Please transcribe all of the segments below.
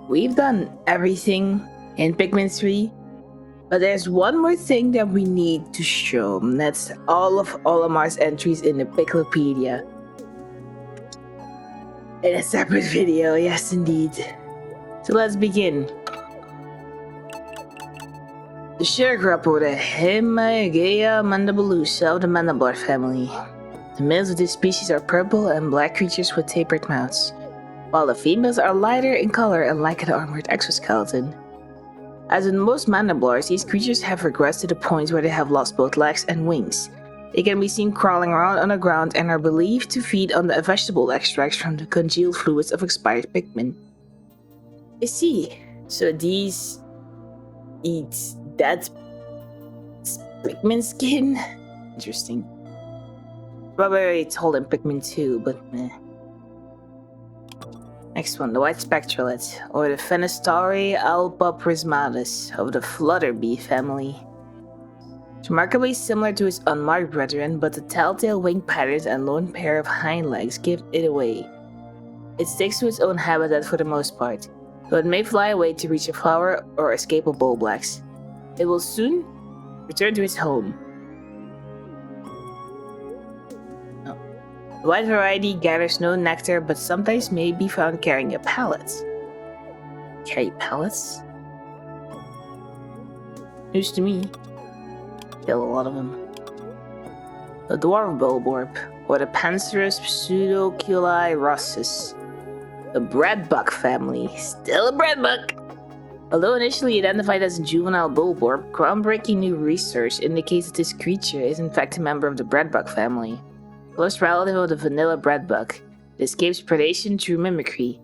we've done everything in Pikmin 3, but there's one more thing that we need to show. And that's all of Olimar's entries in the Piklopedia. In a separate video, yes indeed. So let's begin. The Sugarcrop Hemagea mandibulosa of the mandibular family. The males of this species are purple and black creatures with tapered mouths, while the females are lighter in color and lack an armored exoskeleton. As in most mandibulars, these creatures have regressed to the point where they have lost both legs and wings. They can be seen crawling around on the ground and are believed to feed on the vegetable extracts from the congealed fluids of expired Pikmin. I see. So these eat dead Pikmin skin? Interesting. Probably told in Pikmin 2, but meh. Next one, the white spectralite, or the Fenestari alboprismatis of the Flutterbee family. It's remarkably similar to its unmarked brethren, but the telltale wing patterns and lone pair of hind legs give it away. It sticks to its own habitat for the most part, though it may fly away to reach a flower or escape a bullblacks. It will soon return to its home. The white variety gathers no nectar, but sometimes may be found carrying a pallet. Carry pallets? News to me. Kill a lot of them. The dwarf bulborb, or the Pancerus pseudoculi rossus. The breadbug family. Still a breadbug! Although initially identified as a juvenile bulborb, groundbreaking new research indicates that this creature is in fact a member of the breadbug family. Close relative of the vanilla breadbug, it escapes predation through mimicry.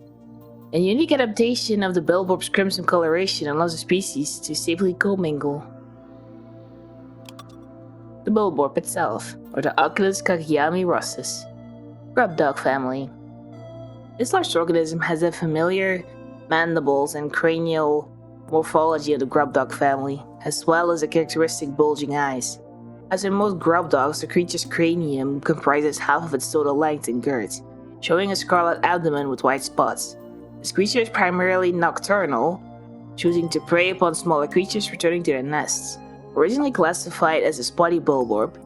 A unique adaptation of the bulborb's crimson coloration allows the species to safely commingle. The bulborb itself, or the Oculus Kageyami rossus, grubdog family. This large organism has the familiar mandibles and cranial morphology of the grubdog family, as well as the characteristic bulging eyes. As in most grub dogs, the creature's cranium comprises half of its total length and girth, showing a scarlet abdomen with white spots. This creature is primarily nocturnal, choosing to prey upon smaller creatures returning to their nests. Originally classified as a spotty bulborb,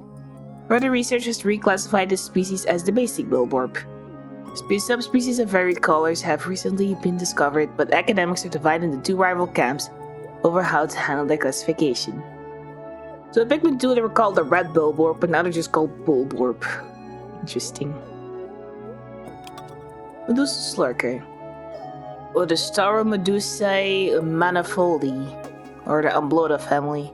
further research has reclassified this species as the basic bulborb. Subspecies of varied colors have recently been discovered, but academics are divided into two rival camps over how to handle their classification. So in Pikmin 2 they were called the red bulborb, but now they're just called bulborb. Interesting. Medusa Slurker, or the Stauromedusae manifoldi, or the Ambloda family.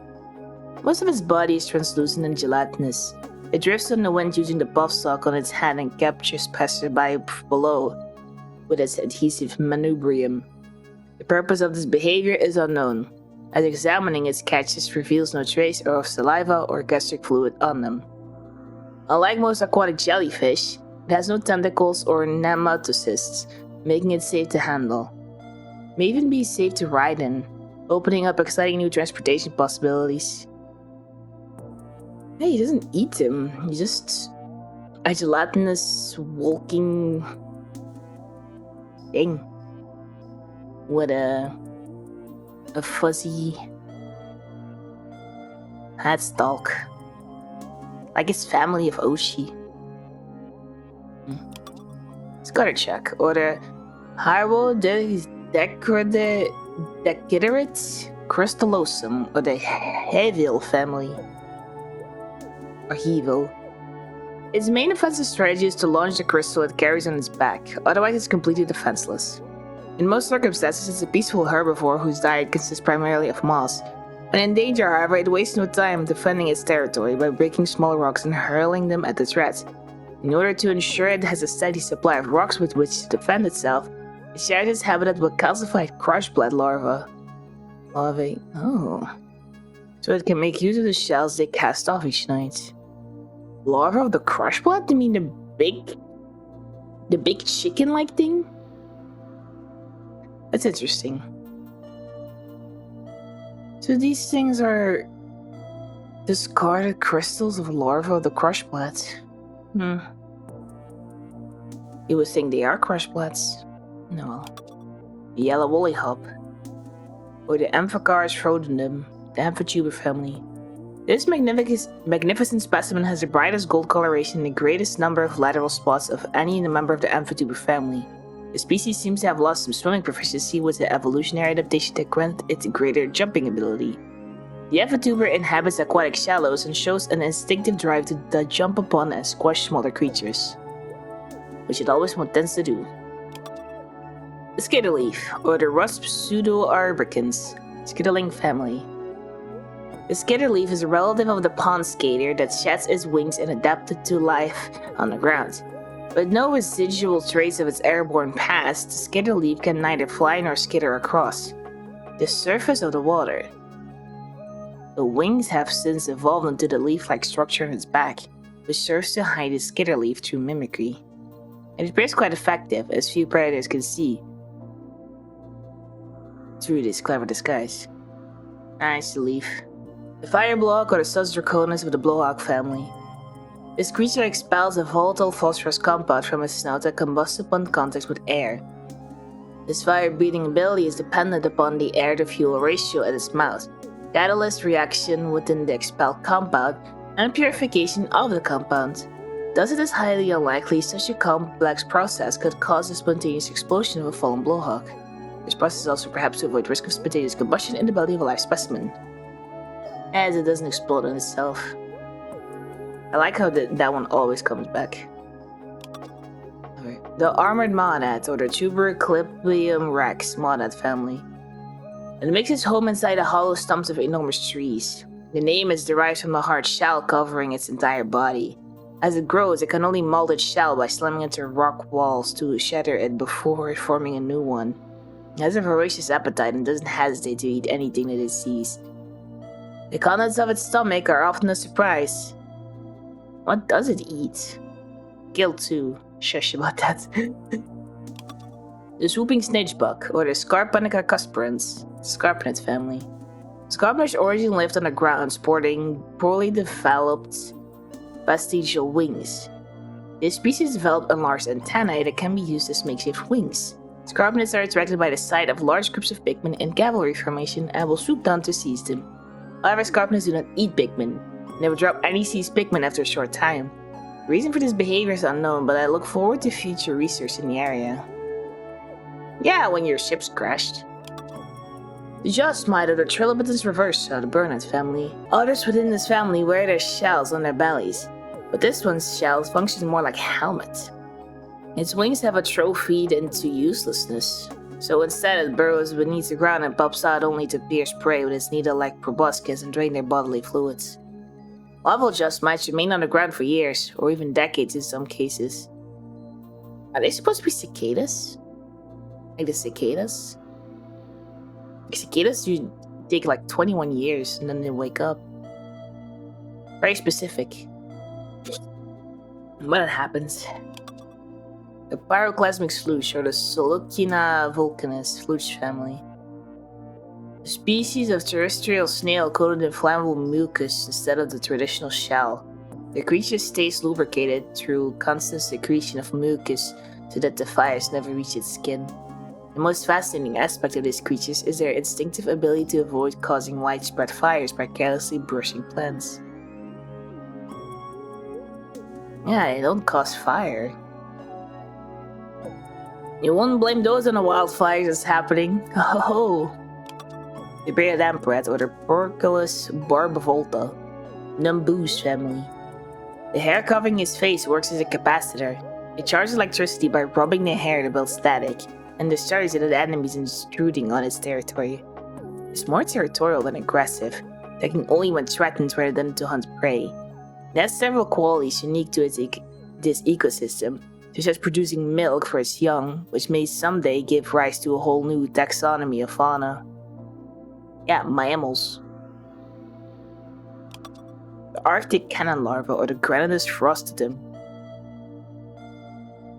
Most of its body is translucent and gelatinous. It drifts on the wind using the puff sock on its hand and captures passerby below with its adhesive manubrium. The purpose of this behavior is unknown, as examining its catches reveals no trace of saliva or gastric fluid on them. Unlike most aquatic jellyfish, it has no tentacles or nematocysts, making it safe to handle. It may even be safe to ride in, opening up exciting new transportation possibilities. Hey, he doesn't eat them, he's just a gelatinous walking thing with a fuzzy headstalk, like his family of Oshi. Scutter check, or the Hyrwodecaderates crystallosum, or the Hevil family, or Hevil. Its main offensive strategy is to launch the crystal it carries on its back, otherwise it's completely defenseless. In most circumstances, it's a peaceful herbivore whose diet consists primarily of moss. When in danger, however, it wastes no time defending its territory by breaking small rocks and hurling them at the threat. In order to ensure it has a steady supply of rocks with which to defend itself, it shares its habitat with calcified crushblood larvae. Oh. So it can make use of the shells they cast off each night. Larva of the crushblood? You mean the big chicken-like thing? That's interesting. So these things are discarded crystals of larvae of the crushblood. You would think they are crushbloods. No. the yellow woolly hop, or the Amphicarus rhododendron, the Amphituber family. This magnificent specimen has the brightest gold coloration and the greatest number of lateral spots of any member of the Amphituber family. The species seems to have lost some swimming proficiency with the evolutionary adaptation that granted it greater jumping ability. The Amphituber inhabits aquatic shallows and shows an instinctive drive to jump upon and squash smaller creatures, which it always tends to do. The skitterleaf, or the Rusp pseudoarbicans, skitterling family. The skitterleaf is a relative of the pond skater that sheds its wings and adapted to life on the ground. With no residual trace of its airborne past, the skitterleaf can neither fly nor skitter across the surface of the water. The wings have since evolved into the leaf-like structure on its back, which serves to hide the skitterleaf through mimicry. It appears quite effective, as few predators can see through this clever disguise. Nice leaf. The fireblowhawk, or the Sus draconis of the blowhawk family. This creature expels a volatile phosphorus compound from its snout that combusts upon contact with air. This fire-breathing ability is dependent upon the air-to-fuel ratio at its mouth, catalyst reaction within the expelled compound, and purification of the compound. Thus, it is highly unlikely such a complex process could cause a spontaneous explosion of a fallen blowhawk. This process is also perhaps to avoid risk of spontaneous combustion in the belly of a live specimen, as it doesn't explode on itself. I like how that one always comes back. Okay. The armored monad, or the Tuberclipium rex monad family. It makes its home inside the hollow stumps of enormous trees. The name is derived from the hard shell covering its entire body. As it grows, it can only mold its shell by slamming into rock walls to shatter it before forming a new one. It has a voracious appetite and doesn't hesitate to eat anything that it sees. The contents of its stomach are often a surprise. What does it eat? Gill too. Shush about that. The swooping snitchbug, or the Scarponica cuspirans, Scarpinates family. Scarpinets originally lived on the ground, sporting poorly developed vestigial wings. This species developed enlarged antennae that can be used as makeshift wings. Scarpinates are attracted by the sight of large groups of Pikmin in cavalry formation and will swoop down to seize them. However, Scarpinates do not eat Pikmin. They will drop any seized Pikmin after a short time. The reason for this behavior is unknown, but I look forward to future research in the area. Yeah, when your ship's crashed. The jaw smite, or the Trilobitis reverse, of the Burnet family. Others within this family wear their shells on their bellies, but this one's shell functions more like a helmet. Its wings have atrophied into uselessness, so instead it burrows beneath the ground and pops out only to pierce prey with its needle-like proboscis and drain their bodily fluids. Larval just might remain on the ground for years, or even decades in some cases. Are they supposed to be cicadas? Like the cicadas? Like cicadas you take like 21 years and then they wake up. Very specific. When it happens. The pyroclasmic sloosh, or the Solucina vulcanis floosh family. A species of terrestrial snail coated in flammable mucus instead of the traditional shell. The creature stays lubricated through constant secretion of mucus so that the fires never reach its skin. The most fascinating aspect of these creatures is their instinctive ability to avoid causing widespread fires by carelessly brushing plants. Yeah, they don't cause fire. You wouldn't blame those on the wildfires that's happening. Oh. The bearded amperet, or the Porculus barbavolta, Numboos family. The hair covering his face works as a capacitor. It charges electricity by rubbing the hair to build static, and discharges it at enemies intruding on its territory. It's more territorial than aggressive, attacking only when threatened rather than to hunt prey. It has several qualities unique to this ecosystem, such as producing milk for its young, which may someday give rise to a whole new taxonomy of fauna. Yeah, mammals. The Arctic cannon larva, or the Granidus frostatum.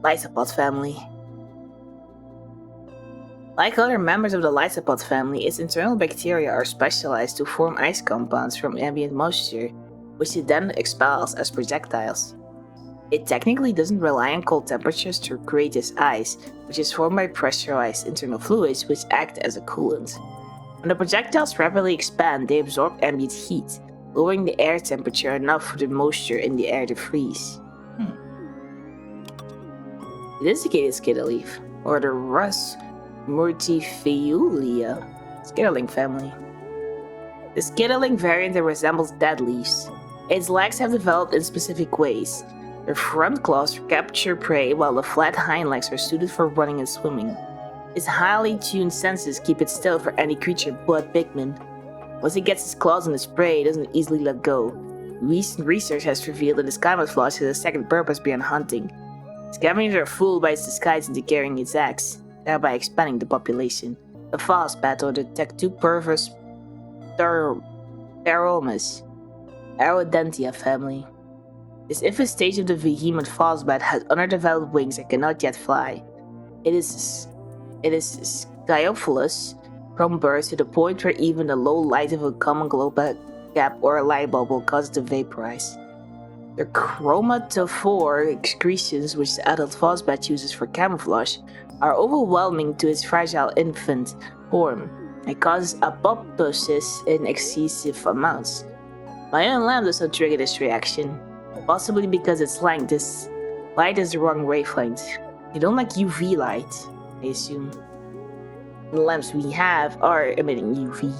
Lysopod family. Like other members of the Lysopod family, its internal bacteria are specialized to form ice compounds from ambient moisture, which it then expels as projectiles. It technically doesn't rely on cold temperatures to create this ice, which is formed by pressurized internal fluids which act as a coolant. When the projectiles rapidly expand, they absorb ambient heat, lowering the air temperature enough for the moisture in the air to freeze. The desiccated skitterleaf, or the Rus Murtifeulia skitterling family. The skitterling variant that resembles dead leaves. Its legs have developed in specific ways. Their front claws capture prey while the flat hind legs are suited for running and swimming. Its highly tuned senses keep it still for any creature but Pikmin. Once it gets its claws on its prey, it doesn't easily let go. Recent research has revealed that its camouflage has a second purpose beyond hunting. Scavengers are fooled by its disguise into carrying its eggs, thereby expanding the population. The Phosbat, or the Tectupervis Pteromus, Aerodentia family. This infant stage of the Vehement Phosbat has underdeveloped wings and cannot yet fly. It is Scyophilos from birth to the point where even the low light of a common globe cap or a light bulb will cause it to vaporize. The chromatophore excretions which the adult Phosbat uses for camouflage are overwhelming to its fragile infant form and causes apoptosis in excessive amounts. My own lamp does not trigger this reaction, possibly because its light is the wrong wavelength. You don't like UV light, I assume. The lamps we have are emitting UV,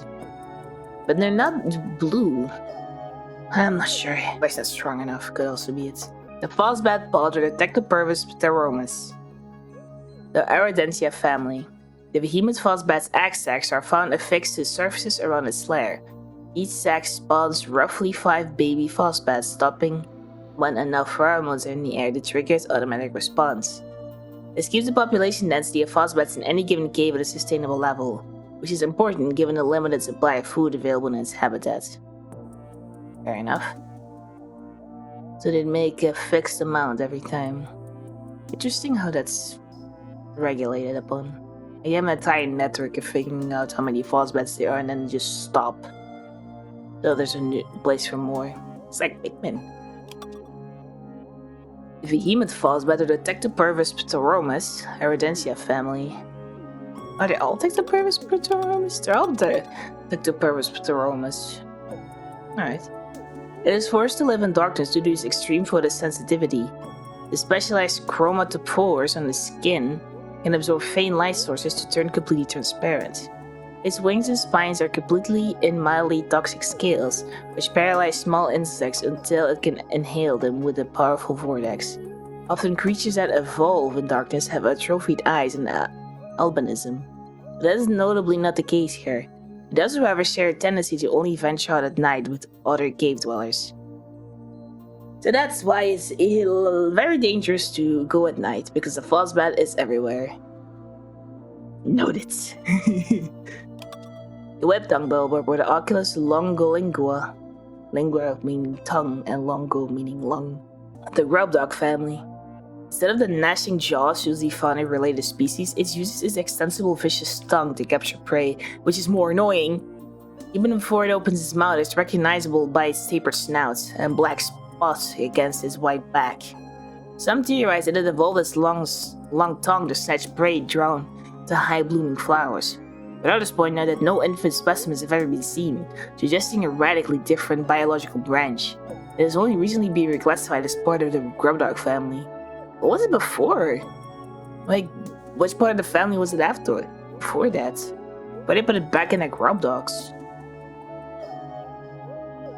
but they're not blue. I'm not sure. Why is that strong enough? Could also be it. The Phosbat pod, or the Tectupervis Pteromus. The Aerodentia family. The Vehement Phosbat's egg sacs are found affixed to surfaces around its lair. Each sac spawns roughly 5 baby Phosbats, stopping when enough pheromones are in the air to trigger its automatic response. This keeps the population density of Phosbats in any given cave at a sustainable level, which is important given the limited supply of food available in its habitat. Fair enough. So they'd make a fixed amount every time. Interesting how that's regulated upon. I have a tiny network of figuring out how many Phosbats there are and then just stop. So there's a new place for more. It's like Pikmin. The Vehement Phosbat, or the Tectupervis Pteromus, Aerodentia family. Are they all Tectupervis Pteromus? They're all the Tectupervis Pteromus. Alright. It is forced to live in darkness due to its extreme photosensitivity. The specialized chromatophores on the skin can absorb faint light sources to turn completely transparent. Its wings and spines are completely in mildly toxic scales, which paralyze small insects until it can inhale them with a powerful vortex. Often creatures that evolve in darkness have atrophied eyes and albinism. But that is notably not the case here. It does, however, share a tendency to only venture out at night with other cave dwellers. So that's why it's very dangerous to go at night, because the Phosbat is everywhere. Noted. The web-tongue bulb, or the Oculus longolingua, lingua meaning tongue and longo meaning lung. The grubdog family. Instead of the gnashing jaws usually found in related species, it uses its extensible vicious tongue to capture prey, which is more annoying. Even before it opens its mouth, it's recognizable by its tapered snout and black spots against its white back. Some theorize that it evolved its long tongue to snatch prey drawn to high-blooming flowers. But others point out that no infant specimens have ever been seen, suggesting a radically different biological branch. It has only recently been reclassified as part of the grubdog family. What was it before? Like, which part of the family was it after? Before that? But they put it back in the grubdogs.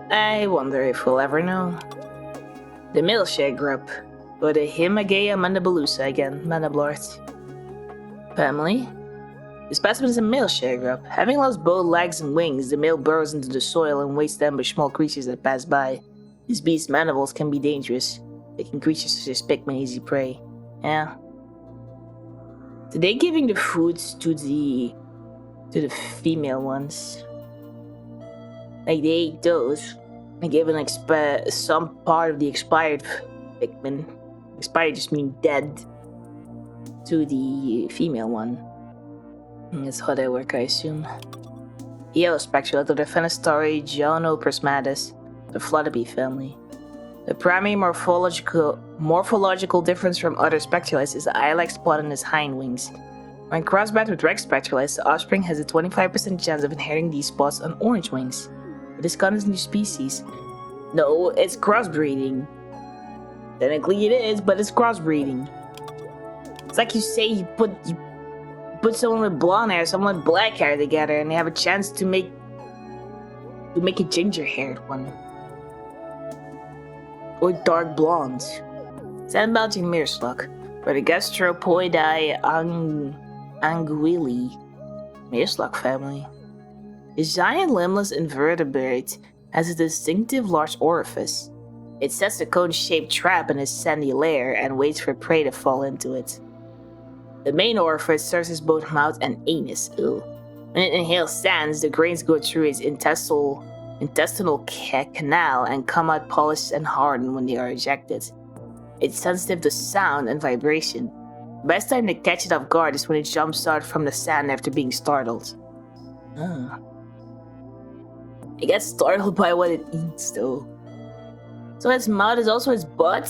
I wonder if we'll ever know. The milkshake grub, or the Himagea mandibulosa again, mandiblart. Family. The specimen is a male share grub. Having lost both legs and wings, the male burrows into the soil and waits to ambush small creatures that pass by. This beast's mandibles can be dangerous, making creatures such as Pikmin easy prey. Yeah. So they're giving the foods to the female ones. Like they ate those. And given some part of the expired Pikmin. Expired just means dead. To the female one. That's how they work, I assume. The yellow spectral, the Defenestory Jonoprismatis, the Flutterby family. The primary morphological difference from other spectralites is the eye-like spot on his hind wings. When crossbred with Rex spectralites, the offspring has a 25% chance of inheriting these spots on orange wings. But this gun is a new species. No, it's crossbreeding. Technically it is, but it's crossbreeding. It's like you say you put someone with blonde hair, someone with black hair together, and they have a chance to make a ginger-haired one. Or dark blonde. Sand Belgian Meerslug, or the Gastropoidae anguilli Meerslug family. This giant limbless invertebrate has a distinctive large orifice. It sets a cone-shaped trap in its sandy lair and waits for prey to fall into it. The main orifice serves as both mouth and anus. Ew. When it inhales sands, the grains go through its intestinal canal and come out polished and hardened when they are ejected. It's sensitive to sound and vibration. The best time to catch it off guard is when it jumps out from the sand after being startled. It gets startled by what it eats, though. So its mouth is also its butt?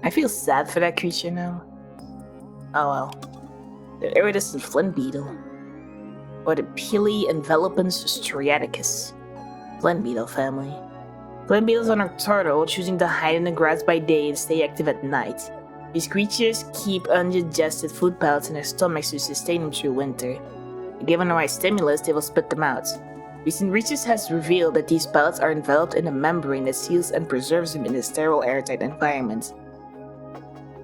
I feel sad for that creature now. Oh well. The iridescent flint beetle. Or the Pili-envelopens striaticus. Flint beetle family. Flint beetles are nocturnal, choosing to hide in the grass by day and stay active at night. These creatures keep undigested food pellets in their stomachs to sustain them through winter. Given the right stimulus, they will spit them out. Recent research has revealed that these pellets are enveloped in a membrane that seals and preserves them in a sterile, airtight environment.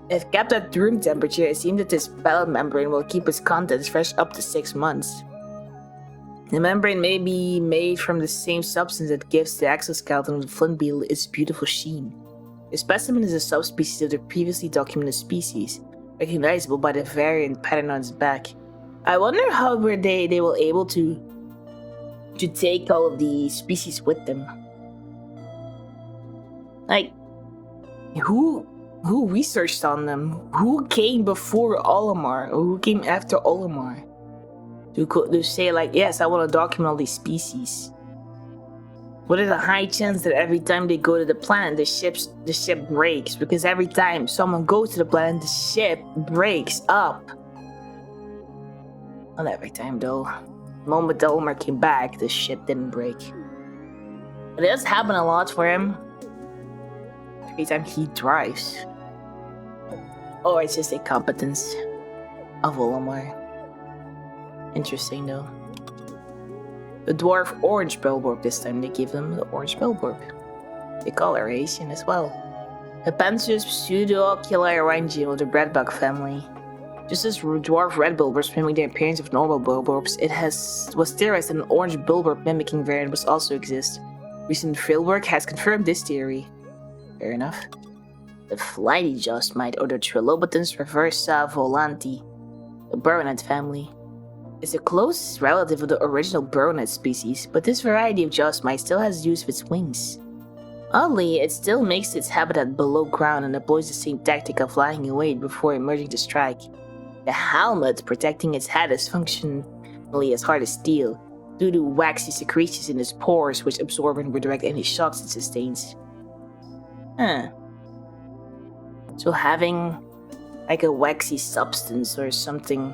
If kept at room temperature, it seems that this pellet membrane will keep its contents fresh up to 6 months. The membrane may be made from the same substance that gives the exoskeleton of the flint beetle its beautiful sheen. The specimen is a subspecies of the previously documented species, recognizable by the variant pattern on its back. I wonder how were they were able to take all of the species with them. Like, who researched on them? Who came before Olimar? Or who came after Olimar? To say like, yes, I want to document all these species. What is the high chance that every time they go to the planet, the ship breaks? Because every time someone goes to the planet, the ship breaks up. Not every time though. The moment Olimar came back, the ship didn't break. But it does happen a lot for him. Every time he drives. Or it's just a competence of Olimar. Interesting though. The dwarf orange bellwort, this time they give them the orange bellwort. The coloration as well. The Panthus pseudo-oculi of the breadbug family. Just as dwarf red bulburs mimic the appearance of normal bulburs, was theorized that an orange bulbur mimicking variant must also exist. Recent fieldwork has confirmed this theory. Fair enough. The flighty jostmite, or the Trilobotans reversa volanti, the baronet family, is a close relative of the original baronet species, but this variety of jostmite still has use of its wings. Oddly, it still makes its habitat below ground and employs the same tactic of flying away before emerging to strike. The helmet protecting its head is functionally as hard as steel, due to waxy secretions in its pores which absorb and redirect any shocks it sustains. So having like a waxy substance or something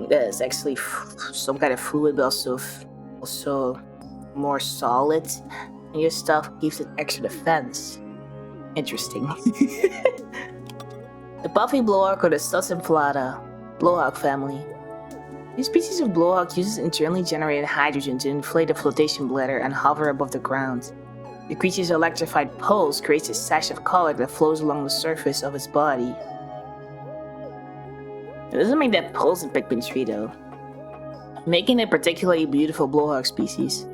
that is actually some kind of fluid, but also more solid in your stuff gives it extra defense. Interesting. The puffy blowhawk, or the Sussimflata blowhawk family. This species of blowhawk uses internally generated hydrogen to inflate the flotation bladder and hover above the ground. The creature's electrified pulse creates a sash of color that flows along the surface of its body. It doesn't make that pulse in Pikmin 3 though, making it a particularly beautiful blowhawk species.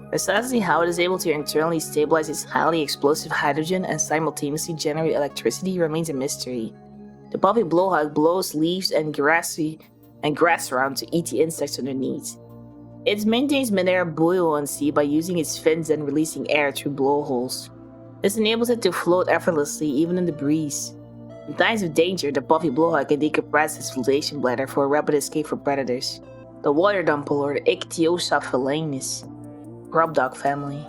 Precisely how it is able to internally stabilize its highly explosive hydrogen and simultaneously generate electricity remains a mystery. The puffy blowhawk blows leaves and grass around to eat the insects underneath. It maintains midair buoyancy by using its fins and releasing air through blowholes. This enables it to float effortlessly even in the breeze. In times of danger, the puffy blowhawk can decompress its flotation bladder for a rapid escape from predators. The water dumple, or the Ichthyosa felinus. Grub dog family.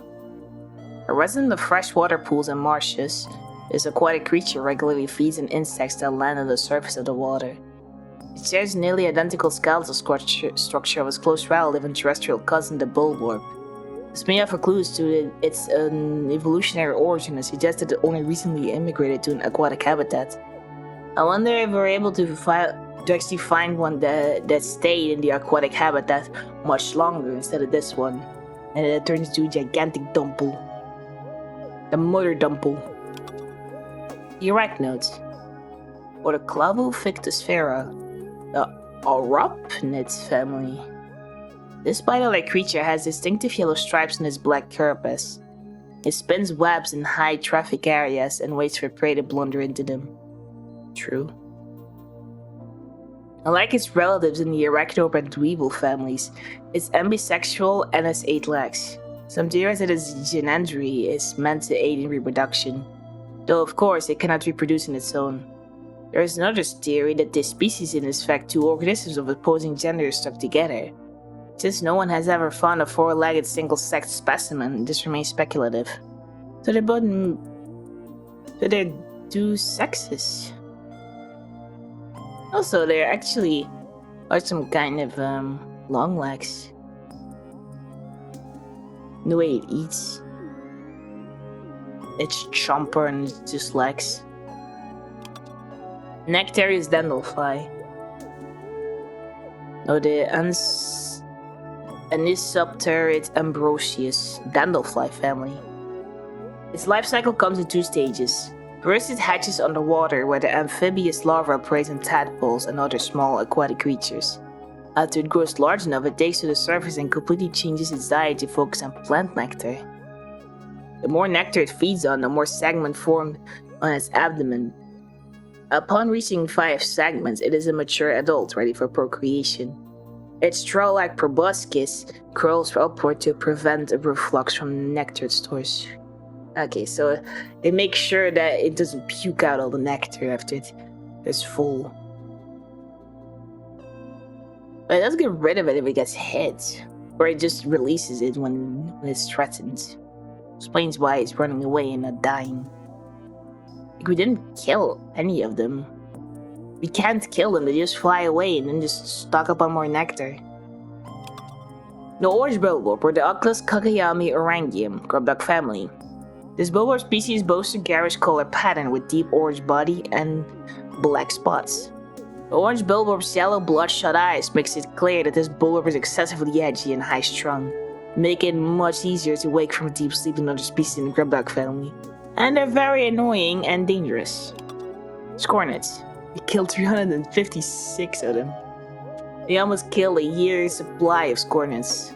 A resident of freshwater pools and marshes, this aquatic creature regularly feeds on insects that land on the surface of the water. It shares nearly identical skeletal structure of its close relative and terrestrial cousin, the bulwarp. This may offer clues to its evolutionary origin and suggests that it only recently immigrated to an aquatic habitat. I wonder if we're able to actually find one that stayed in the aquatic habitat much longer instead of this one, and it turns into a gigantic dumple. The mother dumple. The arachnoids, or the Clavofictosphaera, the Arachnids family. This spider-like creature has distinctive yellow stripes on its black carapace. It spins webs in high traffic areas and waits for prey to blunder into them. True. Unlike its relatives in the Arachnoid and Dweeble families, it's ambisexual and has 8 legs. Some theorize that its genandry is meant to aid in reproduction, though of course it cannot reproduce on its own. There is another theory that this species is in fact 2 organisms of opposing genders stuck together. Since no one has ever found a 4-legged single-sexed specimen, this remains speculative. So they're 2 sexes. Also, there actually are some kind of long legs. The way it eats. It's chomper and it's just legs. Nectarius Dandelfly. No, the Anisopterid ambrosius Dandelfly family. Its life cycle comes in 2 stages. First, it hatches underwater, where the amphibious larva preys on tadpoles and other small aquatic creatures. After it grows large enough, it takes to the surface and completely changes its diet to focus on plant nectar. The more nectar it feeds on, the more segments form on its abdomen. Upon reaching 5 segments, it is a mature adult ready for procreation. Its straw-like proboscis curls upward to prevent a reflux from the nectar it stores. Okay, so it makes sure that it doesn't puke out all the nectar after it's full. But it doesn't get rid of it if it gets hit, or it just releases it when it's threatened. Explains why it's running away and not dying. Like, we didn't kill any of them. We can't kill them, they just fly away and then just stock up on more nectar. The orange bulwarp, or the Ochlus Kagayami orangium, grubduck family. This bulwarp species boasts a garish color pattern with deep orange body and black spots. The orange bulwarp's yellow bloodshot eyes makes it clear that this bulwarp is excessively edgy and high-strung, making it much easier to wake from a deep sleep than other species in the grubduck family. And they're very annoying and dangerous. Scornets. We killed 356 of them. We almost killed a year's supply of scornets.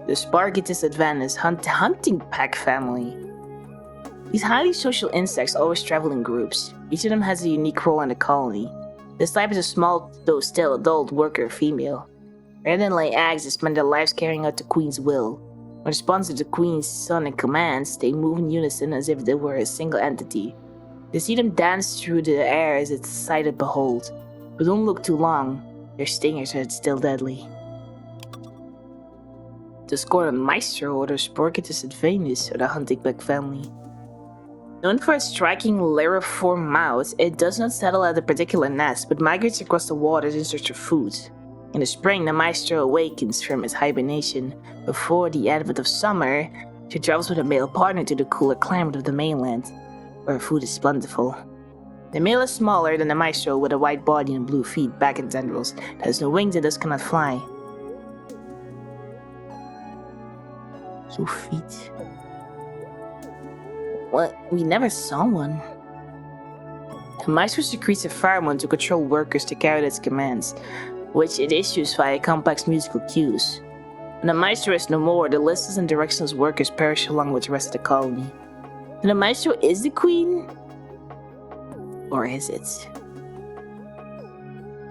The Spargatus advantis hunting pack family. These highly social insects always travel in groups. Each of them has a unique role in the colony. This type is a small, though still adult worker female. Rather than lay eggs, they spend their lives carrying out the queen's will. In response to the queen's sonic commands, they move in unison as if they were a single entity. They see them dance through the air as it's a sight to behold. But don't look too long, their stingers are still deadly. The Scorpion Maestro, or the Sporcatus advantis, or the hunting pack family. Known for its striking lyriform mouth, it does not settle at a particular nest, but migrates across the waters in search of food. In the spring, the Maestro awakens from its hibernation. Before the advent of summer, she travels with a male partner to the cooler climate of the mainland, where food is plentiful. The male is smaller than the Maestro, with a white body and blue feet, back and tendrils, that has no wings and thus cannot fly. So feet. What? We never saw one. The Maestro secretes a pheromone to control workers to carry out its commands, which it issues via complex musical cues. When the Maestro is no more, the listless and directionless workers perish along with the rest of the colony. So the Maestro is the queen? Or is it?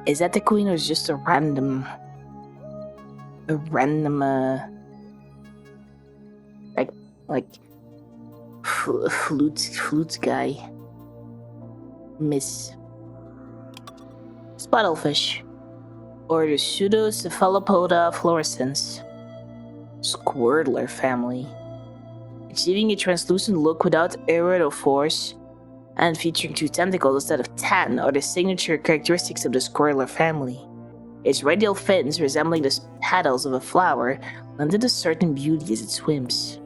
Is that the queen, or is it just a random flute guy? Miss Sputtlfish, or the Pseudocephalopoda fluorescens. Squirtler family. Achieving a translucent look without aerial force and featuring 2 tentacles instead of 10 are the signature characteristics of the Squirtler family. Its radial fins, resembling the petals of a flower, lend it a certain beauty as it swims,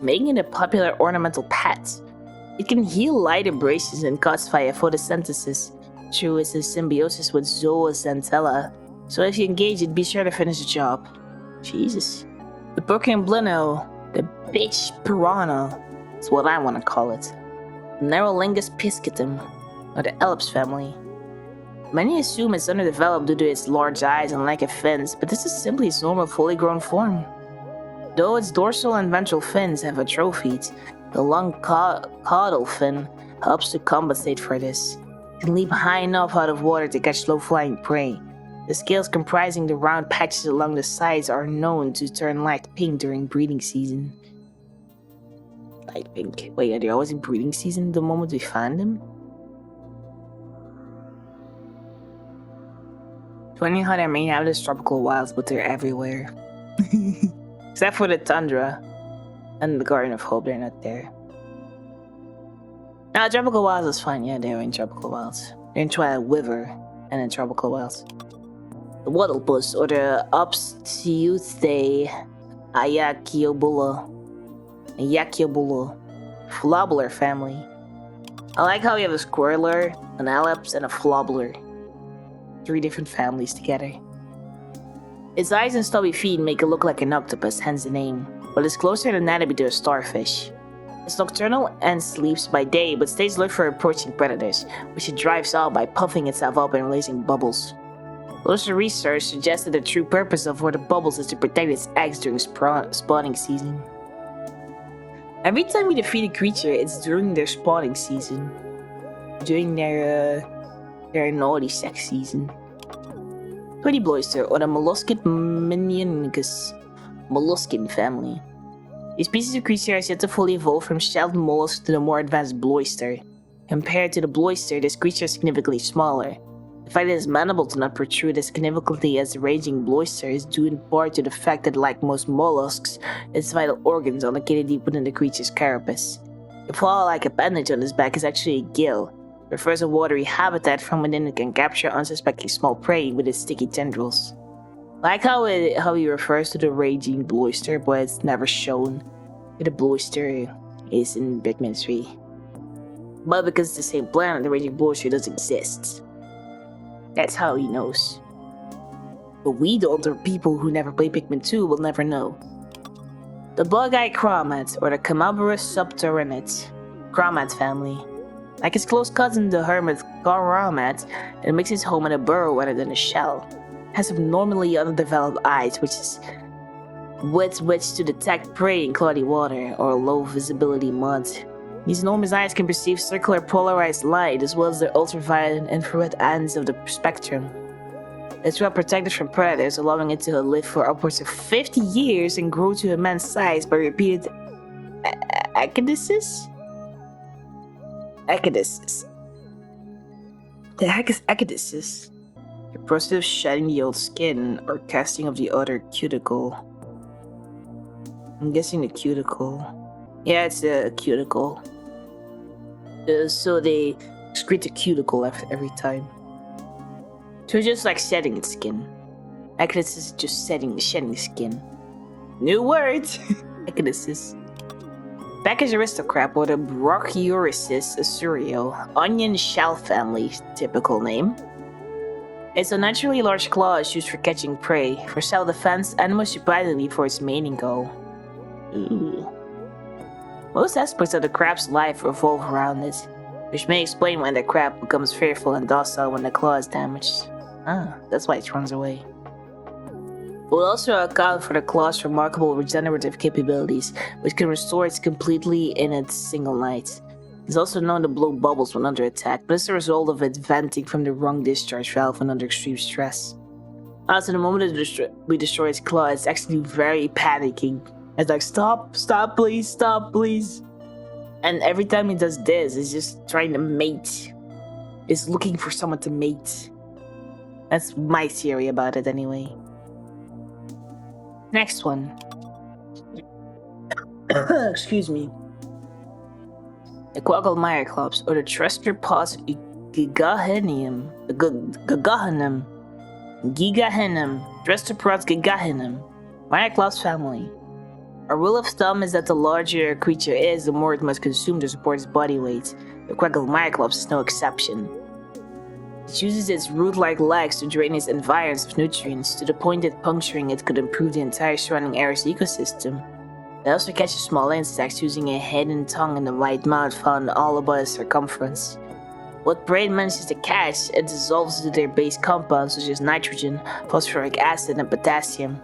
making it a popular ornamental pet. It can heal light abrasions and cuts via photosynthesis through its symbiosis with Zooxanthella, so if you engage it, be sure to finish the job. Jesus. The Pokemblino, the bitch piranha, is what I want to call it. Nerolingus piscitum, or the Ellipse family. Many assume it's underdeveloped due to its large eyes and lack of fins, but this is simply its normal fully grown form. Though its dorsal and ventral fins have atrophied, the long caudal fin helps to compensate for this. It can leap high enough out of water to catch low-flying prey. The scales comprising the round patches along the sides are known to turn light pink during breeding season. Light pink. Wait, are they always in breeding season the moment we find them? Funny how they're made out of these tropical wilds, but they're everywhere. Except for the tundra and the Garden of Hope, they're not there. Now, tropical wilds is fine. Yeah, they're in tropical wilds. They're in Twilight River and in tropical wilds. The Waddlepus, or the Opsiuthe Ayakiobula, Flobler family. I like how we have a Squirtler, an Ellipse, and a Flobler. 3 different families together. Its eyes and stubby feet make it look like an octopus, hence the name, but it's closer in anatomy to a starfish. It's nocturnal and sleeps by day, but stays alert for approaching predators, which it drives out by puffing itself up and releasing bubbles. Closer research suggests that the true purpose of the bubbles is to protect its eggs during spawning season. Every time we defeat a creature, it's during their spawning season. During their naughty sex season. Pretty Bloister, or the Molluscid Minionicus molluscan family. These species of creature has yet to fully evolve from shelled mollusk to the more advanced Bloister. Compared to the Bloister, this creature is significantly smaller. The fact that its mandible do not protrude as significantly as the raging Bloister is due in part to the fact that, like most mollusks, its vital organs are located deep within the creature's carapace. The claw-like appendage on its back is actually a gill. Prefers a watery habitat from within it can capture unsuspecting small prey with its sticky tendrils. Like how he refers to the raging Bloister, but it's never shown that the Bloister is in Pikmin 3. But because it's the same planet, the raging Bloister does exist. That's how he knows. But we, the older people who never played Pikmin 2, will never know. The bug-eyed Chromat, or the Camabarus subterranate, Chromat family. Like its close cousin, the hermit Chromat, it makes its home in a burrow rather than a shell. It has abnormally underdeveloped eyes, with which to detect prey in cloudy water or low visibility mud. These enormous eyes can perceive circular polarized light as well as the ultraviolet and infrared ends of the spectrum. It's well protected from predators, allowing it to live for upwards of 50 years and grow to immense size by repeated ecdysis. The heck is ecdysis? The process of shedding the old skin or casting of the other cuticle. I'm guessing the cuticle. Yeah, it's a cuticle. So they excrete the cuticle after every time. So it's just like shedding its skin. Ecdysis is just shedding skin. New word! Ecdysis. Bacchus aristocrat, or the Brachiorysis asurio, onion shell family, typical name. Its unnaturally large claw is used for catching prey, for self-defense, and most surprisingly for its mating goal. Ooh. Most aspects of the crab's life revolve around it, which may explain why the crab becomes fearful and docile when the claw is damaged. Ah, that's why it runs away. It will also account for the claw's remarkable regenerative capabilities, which can restore it completely in a single night. It's also known to blow bubbles when under attack, but it's a result of it venting from the wrong discharge valve when under extreme stress. Also, the moment we destroy its claw, it's actually very panicking. It's like, stop please. And every time it does this, it's just trying to mate. It's looking for someone to mate. That's my theory about it anyway. Next one. Excuse me. The Quagmire or the Tresterpos Gigahenum, Tresterpos gigahenum, Myclops family. Our rule of thumb is that the larger a creature is, the more it must consume to support its body weight. The Quagmire is no exception. It uses its root-like legs to drain its environs of nutrients, to the point that puncturing it could improve the entire surrounding area's ecosystem. It also catches small insects using a hidden tongue and a wide mouth found all about its circumference. What prey it manages to catch, it dissolves into their base compounds such as nitrogen, phosphoric acid, and potassium.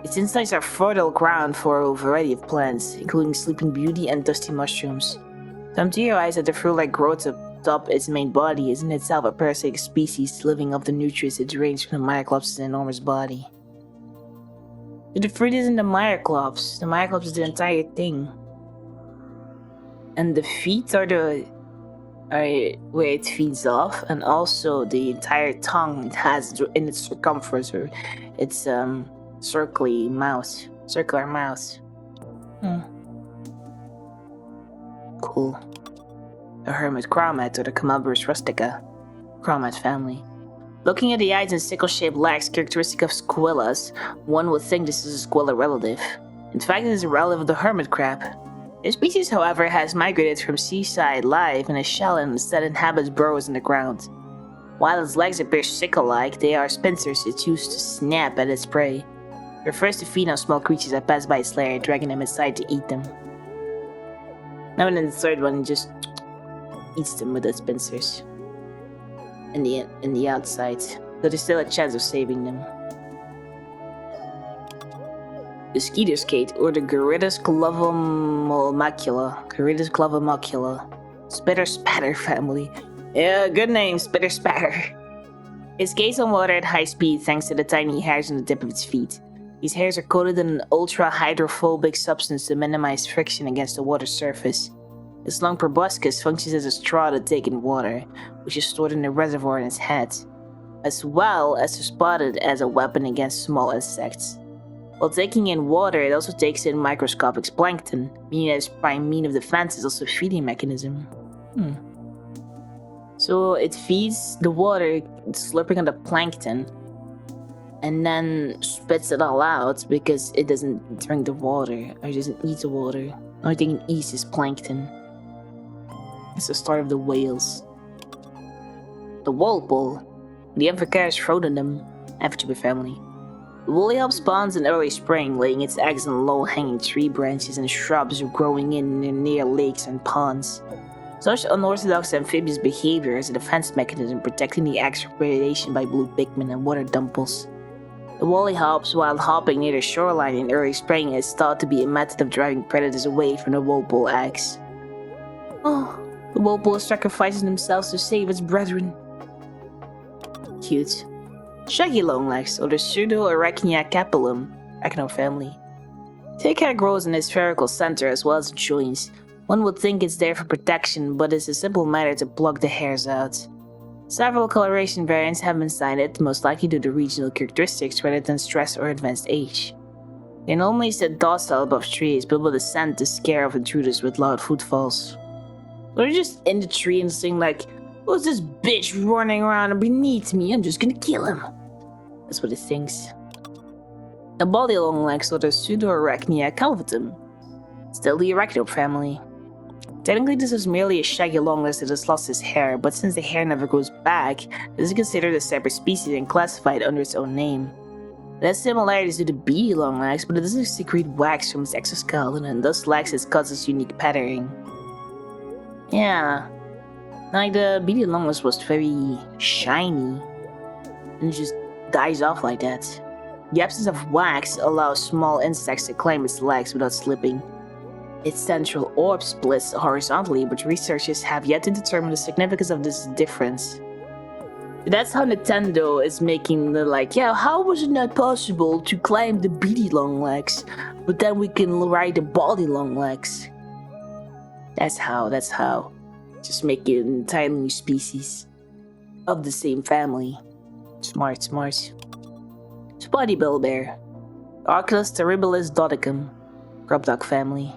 Its insides are fertile ground for a variety of plants, including sleeping beauty and dusty mushrooms. Some theorize that the fruit-like growth atop its main body is in itself a parasitic species living off the nutrients it drains from the Myclops' enormous body. The fruit isn't the Myclops. The Myclops is the entire thing. And the feet are where it feeds off, and also the entire tongue it has in its circumference, or its circular mouth. Cool. The hermit chromat, or the Camalbus rustica, chromat family. Looking at the eyes and sickle-shaped legs characteristic of squillas, one would think this is a squilla relative. In fact, it is a relative of the hermit crab. This species, however, has migrated from seaside life in a shell and instead inhabits burrows in the ground. While its legs appear sickle-like, they are pincers it used to snap at its prey. It prefers to feed on small creatures that pass by its lair, dragging them inside to eat them. Now and then the third one, it just eats them with its pincers. In the outside, so there's still a chance of saving them. The skeeter skate, or the Gyrridus clavomacula, Spitter Spatter family. Yeah, good name, Spitter Spatter. It skates on water at high speed thanks to the tiny hairs on the tip of its feet. These hairs are coated in an ultra-hydrophobic substance to minimize friction against the water's surface. Its long proboscis functions as a straw to take in water, which is stored in a reservoir in its head, as well as to spot it as a weapon against small insects. While taking in water, it also takes in microscopic plankton, meaning that its prime mean of defense is also a feeding mechanism. So it feeds the water, slurping on the plankton, and then spits it all out because it doesn't drink the water, or it doesn't eat the water. The only thing it eats is plankton. It's the start of the whales. The Walpole, the Amphicarus frodonum, Amphitrooper family. The woolly elf spawns in early spring, laying its eggs on low-hanging tree branches and shrubs growing in near lakes and ponds. Such unorthodox amphibious behavior is a defense mechanism protecting the eggs from predation by blue Pikmin and water dumples. The woolly hops, while hopping near the shoreline in early spring, is thought to be a method of driving predators away from the Walpole eggs. Oh, the Walpole is sacrificing themselves to save its brethren. Cute. Shaggy longlegs, or the Pseudo-Arachnia capillum, Arachno family. Thick hair grows in its spherical center as well as joints. One would think it's there for protection, but it's a simple matter to pluck the hairs out. Several coloration variants have been cited, most likely due to regional characteristics rather than stress or advanced age. They normally sit docile above trees, but will descend to scare off intruders with loud footfalls. Or they're just in the tree and sing like, "Who's this bitch running around beneath me? I'm just gonna kill him." That's what it thinks. The body longlegs, or the Pseudo-Arachnia calvatum. Still the Arachno family. Technically, this is merely a shaggy longlegs that has lost his hair, but since the hair never grows back, it is considered a separate species and classified under its own name. It has similarities to the beady longlegs, but it doesn't secrete wax from its exoskeleton and thus lacks its cousin's unique patterning. Yeah, like the beady longlegs was very shiny, and it just dies off like that. The absence of wax allows small insects to climb its legs without slipping. Its central orb splits horizontally, but researchers have yet to determine the significance of this difference. That's how Nintendo is making the how was it not possible to climb the beady longlegs, but then we can ride the body longlegs? That's how. Just make it an entirely new species of the same family. Smart. Spotty Bellbear, Oculus terribilis dodicum, grubdog family.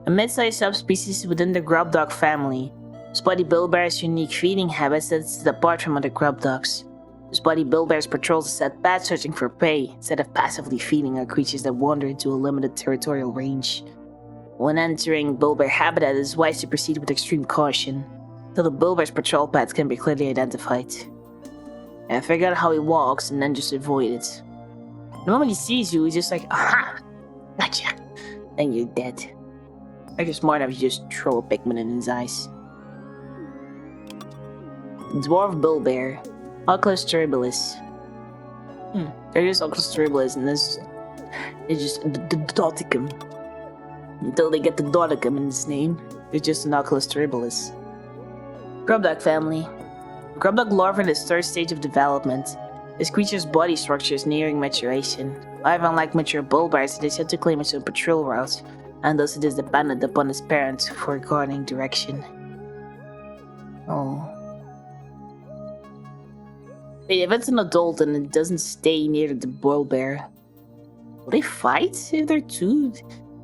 A mid-sized subspecies within the grubdog family, spotty billbear's unique feeding habits sets it apart from other grubdogs. The spotty billbear's patrols is set bad searching for prey instead of passively feeding on creatures that wander into a limited territorial range. When entering billbear habitat, it is wise to proceed with extreme caution, until the billbear's patrol paths can be clearly identified. And figure out how he walks and then just avoid it. The moment he sees you, he's just like, aha! Gotcha! Then you're dead. Like you're smart enough to just throw a Pikmin in his eyes. Dwarf Billbear, Oculus terribilis. There is Oculus terribilis, and this is just the Doticum. Until they get the Doticum in its name, it's just an Oculus terribilis. Grubdog family. Grubdog larva in its third stage of development. This creature's body structure is nearing maturation. However, unlike mature billbears, it is yet to claim its own patrol route, and thus it is dependent upon its parents for guarding direction. Oh. Wait, if it's an adult and it doesn't stay near the billbear, will they fight if they're two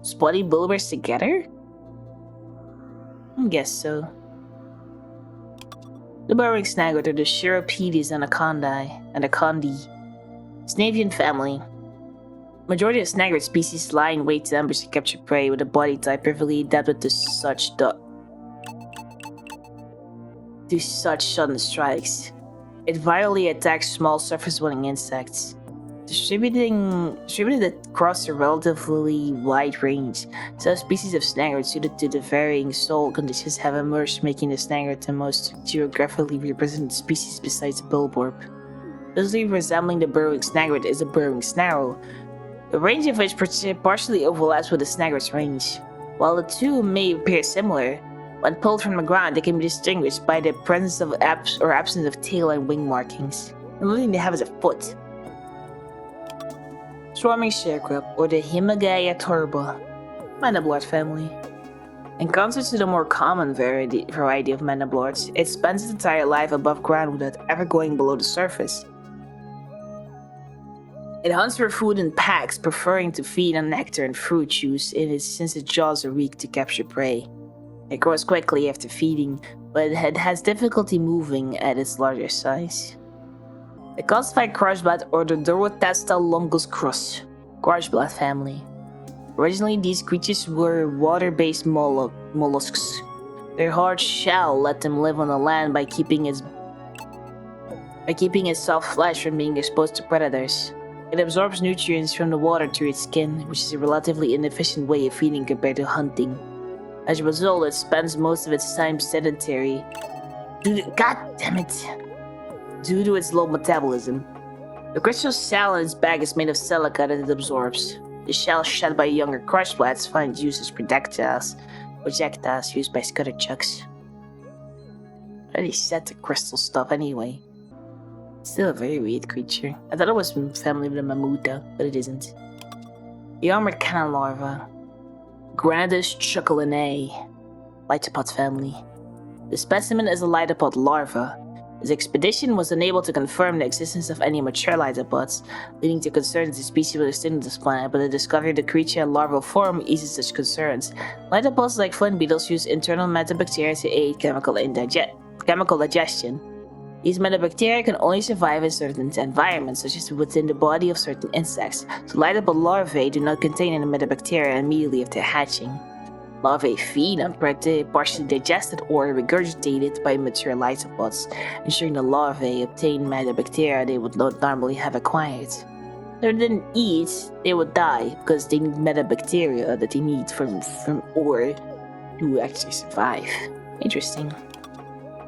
spotty billbears together? I guess so. The burrowing snaglet are the Chiropedis anacondae, Snavian family. Majority of snaglet species lie in wait to ambush and capture prey with a body type perfectly adapted to such sudden strikes. It virally attacks small surface-dwelling insects. Distributed across a relatively wide range, subspecies of snaglet suited to the varying soil conditions have emerged, making the snaglet the most geographically represented species besides the billborb. Closely resembling the burrowing snaglet is the burrowing snarrow, the range of which partially overlaps with the snaglet's range. While the two may appear similar, when pulled from the ground they can be distinguished by the presence of absence of tail and wing markings. The only thing they have is a foot. Swarming sharecrop, or the Himagaia turba, mandiblord family. In contrast to the more common variety of mandiblords, it spends its entire life above ground without ever going below the surface. It hunts for food in packs, preferring to feed on nectar and fruit juice since its jaws are weak to capture prey. It grows quickly after feeding, but it has difficulty moving at its larger size. The calcified crushblat or the Durotesta longus crus, crushblat family. Originally, these creatures were water-based mollusks. Their hard shell let them live on the land by keeping its soft flesh from being exposed to predators. It absorbs nutrients from the water through its skin, which is a relatively inefficient way of feeding compared to hunting. As a result, it spends most of its time sedentary due to its low metabolism. The crystal shell in its back is made of silica that it absorbs. The shell shed by younger crushblats find use as projectiles used by scutterchucks. I already said the crystal stuff anyway. Still a very weird creature. I thought it was from family with the Mamuta, but it isn't. The armored cannon larva. Granadus chuckalinae, Litopod family. The specimen is a Litopod larva. His expedition was unable to confirm the existence of any mature Litopods, leading to concerns the species was extinct on this planet, but the discovery of the creature in larval form eases such concerns. Litopods, like flint beetles, use internal metabacteria to aid chemical digestion. These metabacteria can only survive in certain environments, such as within the body of certain insects, so litopod larvae do not contain any metabacteria immediately after hatching. Larvae feed on partially digested or regurgitated by mature litopods, ensuring the larvae obtain metabacteria they would not normally have acquired. If they didn't eat, they would die because they need metabacteria that they need from ore to actually survive. Interesting.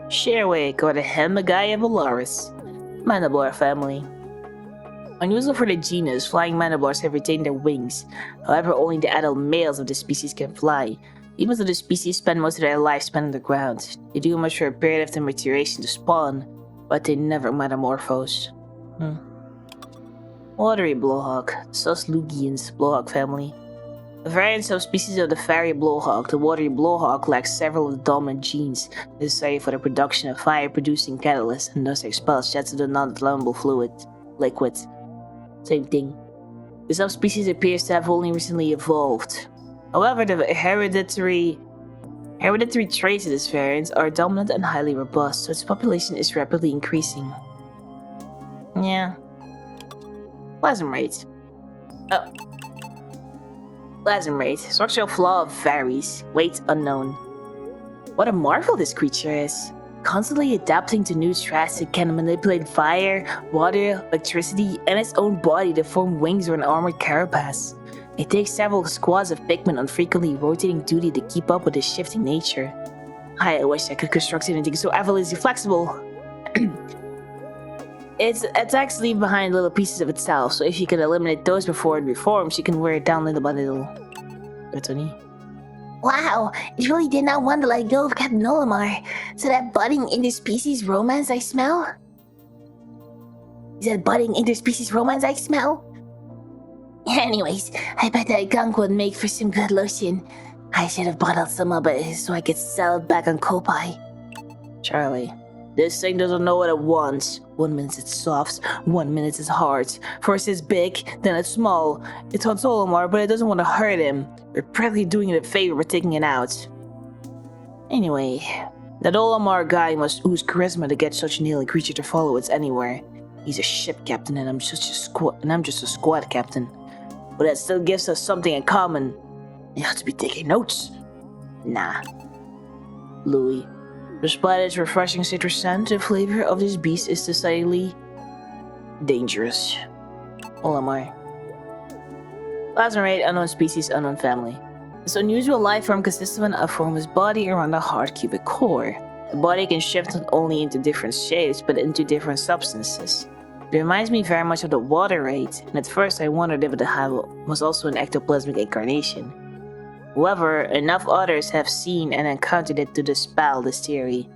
Sharewake, or the Hemagaia valaris, mandiblor family. Unusual for the genus, flying mandiblors have retained their wings. However, only the adult males of the species can fly. Females of the species spend most of their lifespan on the ground. They do much for a period after maturation to spawn, but they never metamorphose. Watery blowhawk, Suslugians blowhawk family. A variant subspecies of the fairy blowhawk, the watery blowhawk lacks several of the dominant genes necessary for the production of fire-producing catalysts and thus expels jets of the non-flammable liquid. Same thing. The subspecies appears to have only recently evolved. However, the hereditary traits of this variant are dominant and highly robust, so its population is rapidly increasing. Yeah. Plasm rate. Oh. Plasm rate. Structural flaw varies. Weight unknown. What a marvel this creature is. Constantly adapting to new threats, it can manipulate fire, water, electricity, and its own body to form wings or an armored carapace. It takes several squads of Pikmin on frequently rotating duty to keep up with its shifting nature. I wish I could construct anything so effortlessly flexible. Its attacks leave behind little pieces of itself, so if you can eliminate those before it reforms, you can wear it down little by little. Tony. Wow, it really did not want to let go of Captain Olimar. So that budding interspecies romance I smell? Is that budding interspecies romance I smell? Anyways, I bet that gunk would make for some good lotion. I should have bottled some of it so I could sell it back on Kopai. Charlie, this thing doesn't know what it wants. 1 minute it's soft, 1 minute it's hard. First it's big, then it's small. It's on Olimar, but it doesn't want to hurt him. We're practically doing it a favor by taking it out. Anyway, that Olimar guy must ooze charisma to get such an alien creature to follow us anywhere. He's a ship captain and I'm just a squad captain. But that still gives us something in common. You have to be taking notes. Nah. Louis. Despite its refreshing citrus scent, the flavor of this beast is decidedly dangerous. Olimar. Plasma rate, unknown species, unknown family. This unusual life form consists of an formless body around a hard cubic core. The body can shift not only into different shapes, but into different substances. It reminds me very much of the water rate, and at first I wondered if it was also an ectoplasmic incarnation. However, enough others have seen and encountered it to dispel this theory.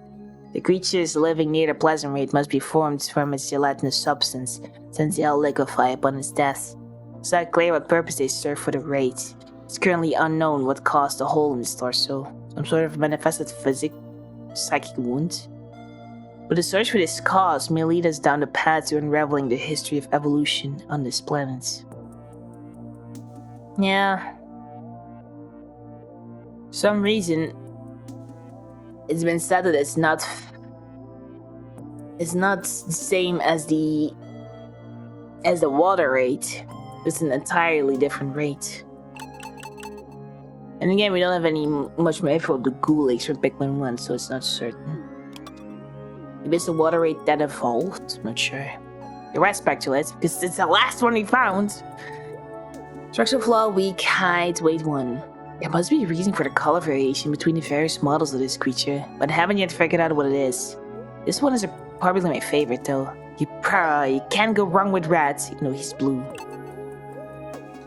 The creatures living near the plasma rate must be formed from its gelatinous substance, since they'll liquefy upon its death. It's not clear what purpose they serve for the rate. It's currently unknown what caused the hole in its torso, some sort of manifested psychic wound. But the search for this cause may lead us down the path to unraveling the history of evolution on this planet. Yeah. For some reason, it's been said that it's not the same as the water rate. It's an entirely different rate. And again, we don't have any much more info of the Gulags from Pikmin 1, so it's not certain. Maybe it's the water rate that evolved, I'm not sure. The rest speculate, because it's the last one we found. Structural flaw, weak, height, weight 1. There must be a reason for the color variation between the various models of this creature, but I haven't yet figured out what it is. This one is probably my favorite though. You can't go wrong with red, he's blue.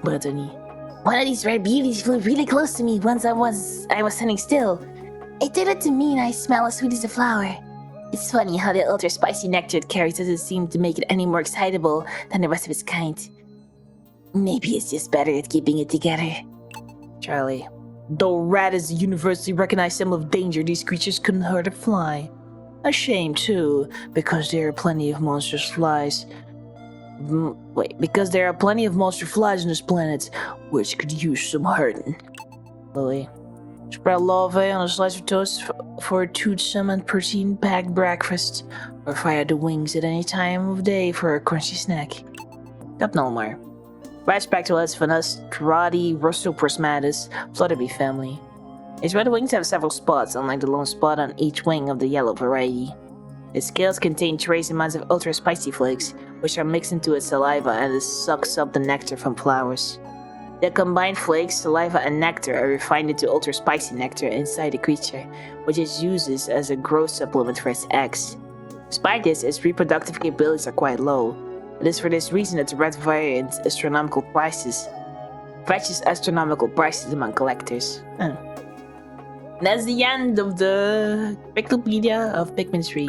But one of these red beauties flew really close to me once I was standing still. It did it to me and I smell as sweet as a flower. It's funny how the ultra spicy nectar it carries doesn't seem to make it any more excitable than the rest of its kind. Maybe it's just better at keeping it together. Charlie, though red is a universally recognized symbol of danger, these creatures couldn't hurt a fly. A shame too, because there are plenty of monster flies. Because there are plenty of monster flies on this planet, which could use some hurting. Louis. Spread larvae on a slice of toast for a toothsome and protein-packed breakfast, or fry out the wings at any time of day for a crunchy snack. Captain Olimar. Red Spectacles, Venustrati, Rostoprismatis, Flutterby family. Its red wings have several spots, unlike the lone spot on each wing of the yellow variety. Its scales contain trace amounts of ultra-spicy flakes, which are mixed into its saliva and it sucks up the nectar from flowers. The combined flakes, saliva, and nectar are refined into ultra-spicy nectar inside the creature, which it uses as a growth supplement for its eggs. Despite this, its reproductive capabilities are quite low. It is for this reason that the red variant fetches astronomical prices among collectors. That's the end of the Piklopedia of Pikmin 3.